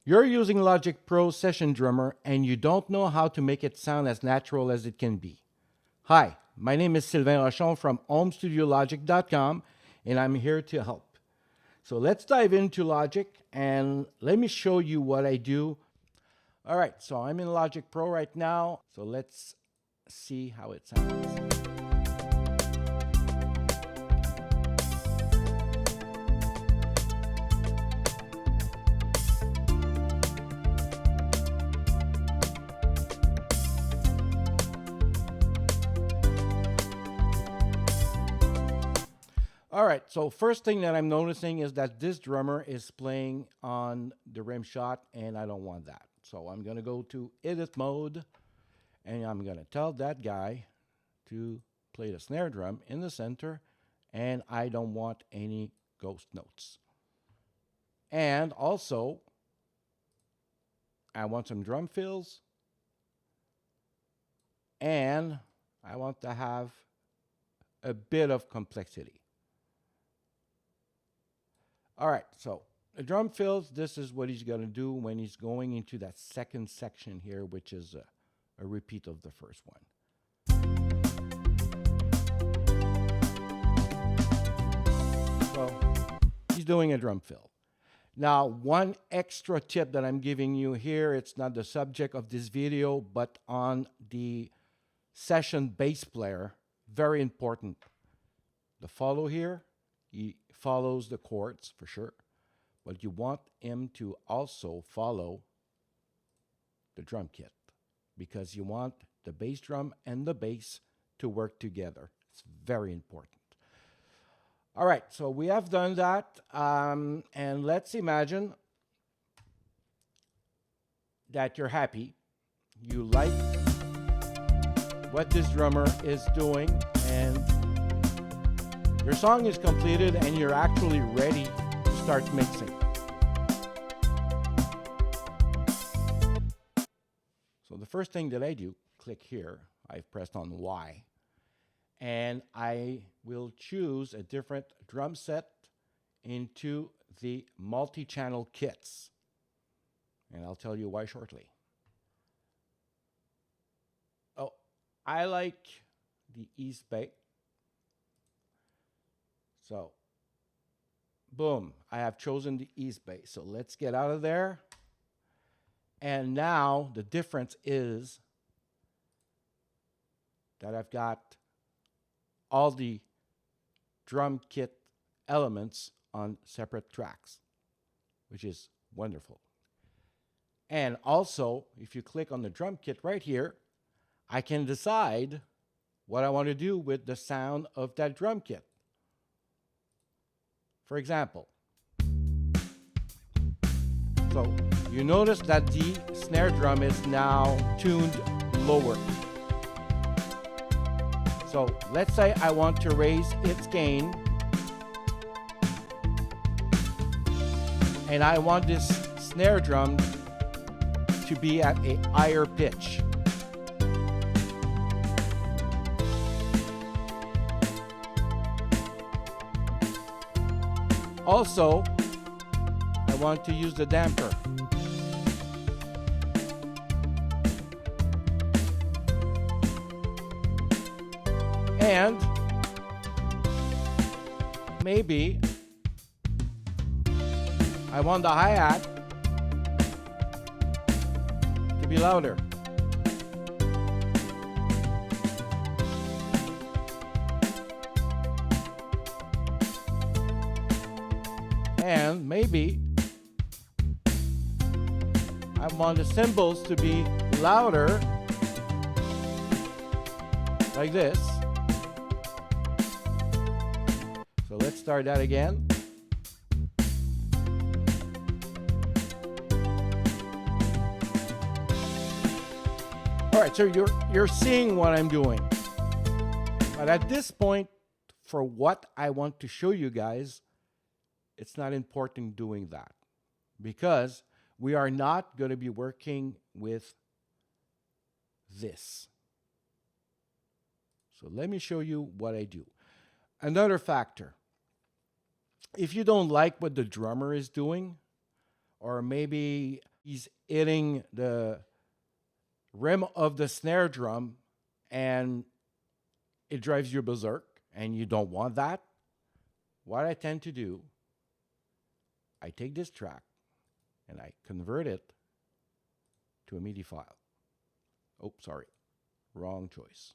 You're using Logic Pro Session Drummer and you don't know how to make it sound as natural as it can be. Hi, my name is Sylvain Rochon from HomeStudioLogic.com and I'm here to help. So let's dive into Logic and let me show you what I do. All right, so I'm in Logic Pro right now. So let's see how it sounds. All right, so first thing that I'm noticing is that this drummer is playing on the rim shot and I don't want that. So I'm gonna go to edit mode and I'm gonna tell that guy to play the snare drum in the center and I don't want any ghost notes. And also, I want some drum fills and I want to have a bit of complexity. All right, so the drum fills, this is what he's going to do when he's going into that second section here, which is a repeat of the first one. So he's doing a drum fill. Now, one extra tip that I'm giving you here, it's not the subject of this video, but on the session bass player, very important. The follow here, he follows the chords for sure, but you want him to also follow the drum kit because you want the bass drum and the bass to work together. It's very important. All right, so we have done that, and let's imagine that you're happy, you like what this drummer is doing, and your song is completed and you're actually ready to start mixing. So the first thing that I do, click here, I've pressed on Y, and I will choose a different drum set into the multi-channel kits. And I'll tell you why shortly. Oh, I like the East Bay. So, boom, I have chosen the East Bay. So let's get out of there. And now the difference is that I've got all the drum kit elements on separate tracks, which is wonderful. And also, if you click on the drum kit right here, I can decide what I want to do with the sound of that drum kit. For example, so you notice that the snare drum is now tuned lower. So let's say I want to raise its gain and I want this snare drum to be at a higher pitch. Also, I want to use the damper. And maybe I want the hi-hat to be louder. And maybe I want the cymbals to be louder, like this. So let's start that again. All right, so you're seeing what I'm doing. But at this point, for what I want to show you guys, it's not important doing that because we are not going to be working with this. So let me show you what I do. Another factor, if you don't like what the drummer is doing, or maybe he's hitting the rim of the snare drum and it drives you berserk and you don't want that. What I tend to do, I take this track and I convert it to a MIDI file. Oh, sorry, wrong choice.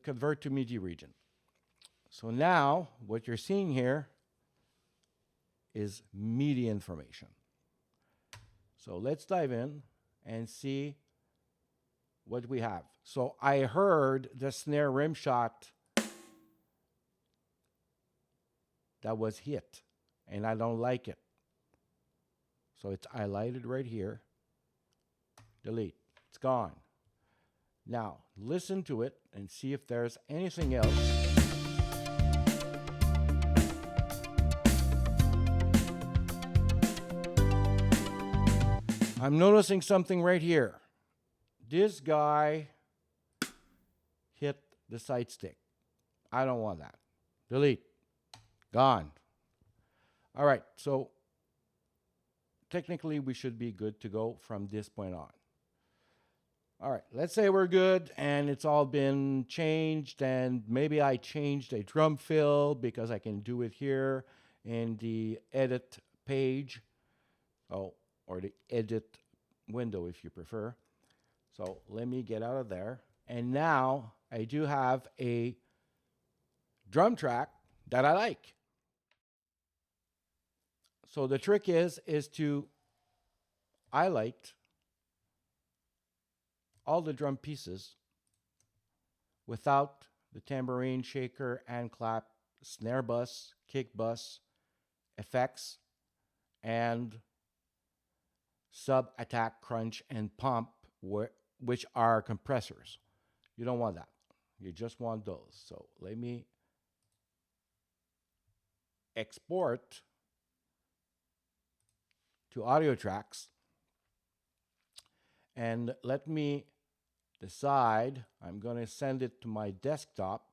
Convert to MIDI region. So now what you're seeing here is MIDI information. So let's dive in and see what we have. So I heard the snare rim shot that was hit, and I don't like it. So it's highlighted right here. Delete. It's gone. Now listen to it and see if there's anything else. I'm noticing something right here. This guy hit the side stick. I don't want that. Delete. Gone. All right, so technically we should be good to go from this point on. All right, let's say we're good and it's all been changed, and maybe I changed a drum fill because I can do it here in the edit page. Oh, or the edit window if you prefer. So let me get out of there. And now I do have a drum track that I like. So the trick is to highlight all the drum pieces without the tambourine, shaker, and clap, snare bus, kick bus, effects, and sub, attack, crunch, and pump, which are compressors. You don't want that. You just want those. So let me export to audio tracks, and let me decide. I'm going to send it to my desktop,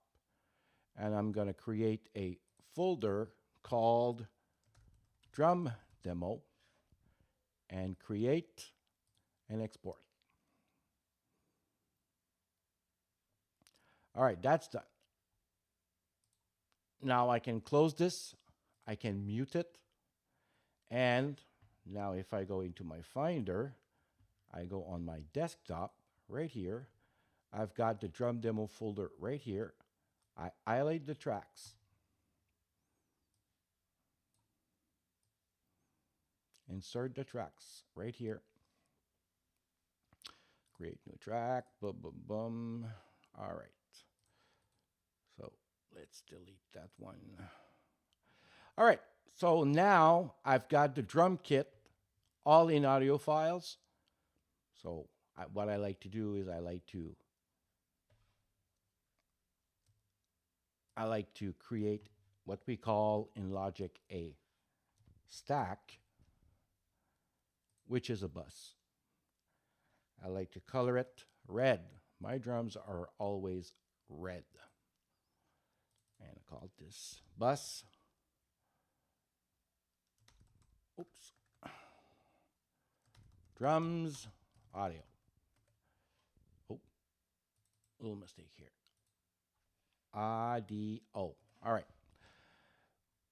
and I'm going to create a folder called drum demo and create and export. All right, that's done. Now I can close this, I can mute it, and now if I go into my Finder, I go on my desktop right here. I've got the drum demo folder right here. I highlight the tracks. Insert the tracks right here. Create new track, boom, boom, boom. All right. So let's delete that one. All right. So now I've got the drum kit all in audio files. So what I like to do is I like to create what we call in Logic a stack, which is a bus. I like to color it red. My drums are always red. And I call this bus. Oops. Drums, audio. Oh, little mistake here. Audio. All right.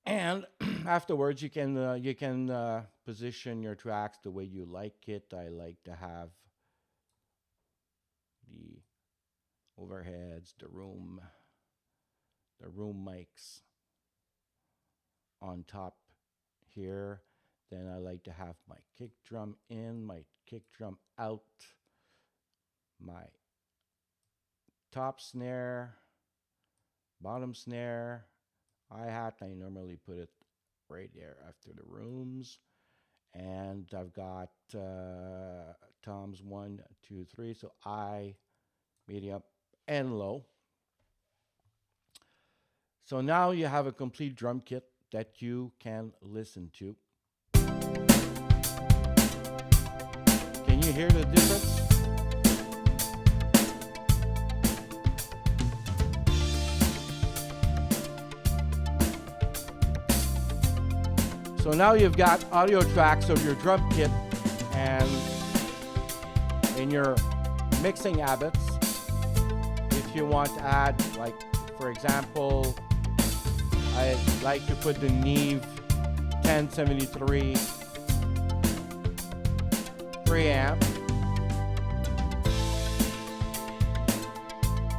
And afterwards, you can position your tracks the way you like it. I like to have the overheads, the room mics on top here. Then I like to have my kick drum in, my kick drum out, my top snare, bottom snare, hi-hat. I normally put it right there after the rooms. And I've got toms 1, 2, 3. So high, medium, and low. So now you have a complete drum kit that you can listen to. Can you hear the difference? So now you've got audio tracks of your drum kit, and in your mixing habits, if you want to add, like for example, I like to put the Neve 1073 preamp.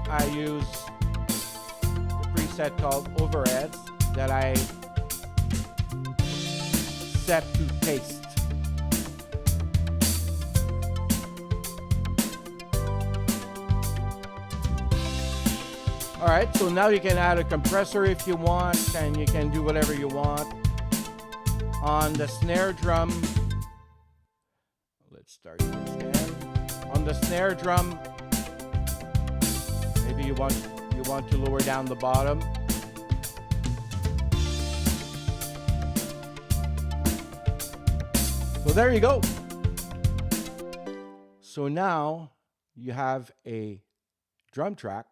I use the preset called Overheads that I set to taste. All right, so now you can add a compressor if you want, and you can do whatever you want. On the snare drum, let's start this again. On the snare drum, maybe you want to lower down the bottom. So there you go. So now you have a drum track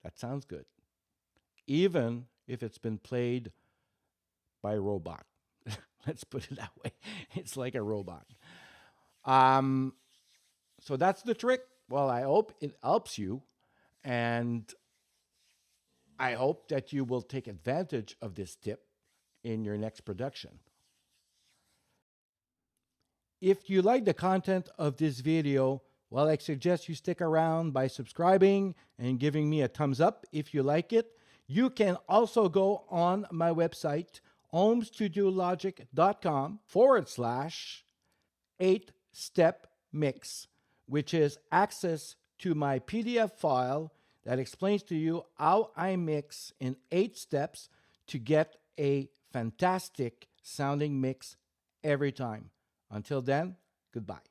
that sounds good, even if it's been played by a robot. Let's put it that way. It's like a robot. So that's the trick. Well, I hope it helps you, and I hope that you will take advantage of this tip in your next production. If you like the content of this video, well, I suggest you stick around by subscribing and giving me a thumbs up if you like it. You can also go on my website, homestudiologic.com/8-step mix, which is access to my PDF file that explains to you how I mix in 8 steps to get a fantastic sounding mix every time. Until then, goodbye.